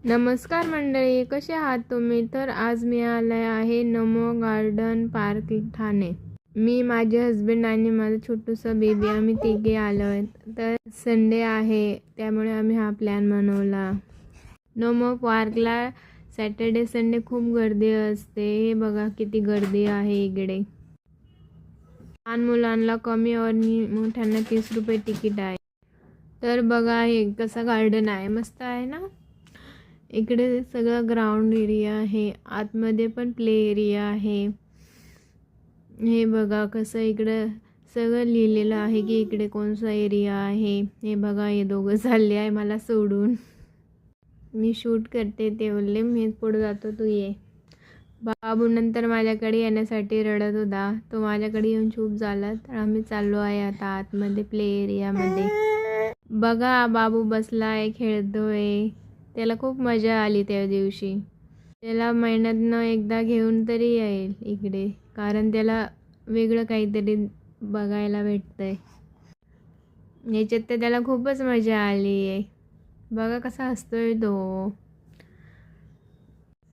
नमस्कार मंडळी, कसे आहात तुम्ही? तर आज मी आले आहे नमो गार्डन पार्क ठाणे. मी, माझे हस्बंड आणि माझं छोटूसं बेबी आम्ही तिघे आलो आहेत. तर संडे आहे त्यामुळे आम्ही हा प्लॅन बनवला. नमो पार्कला सॅटर्डे संडे खूप गर्दी असते. हे बघा किती गर्दी आहे इकडे. लहान मुलांना कमी आणि मोठ्यांना 30 रुपये तिकीट आहे. तर बघा हे कसं गार्डन आहे, मस्त आहे ना. इकडे सगळं ग्राउंड एरिया आहे, आतमध्ये पण प्ले एरिया आहे. हे बघा कसं इकडं सगळं लिहिलेलं आहे की इकडे कोणता एरिया आहे. हे बघा हे दोघं चालले आहे मला सोडून. मी शूट करते ते बोलले मी पुढे जातो तू ये. बाबू नंतर माझ्याकडे येण्यासाठी रडत होता. तो माझ्याकडे येऊन चूप झाला. तर आम्ही चाललो आहे आता आतमध्ये प्ले एरियामध्ये. बघा बाबू बसलाय खेळतोय. त्याला खूप मजा आली त्या दिवशी. त्याला महिन्यातनं एकदा घेऊन तरी येईल इकडे, कारण त्याला वेगळं काहीतरी बघायला भेटतंय. याच्यात तर त्याला खूपच मजा आली आहे. बघा कसा हसतोय तो.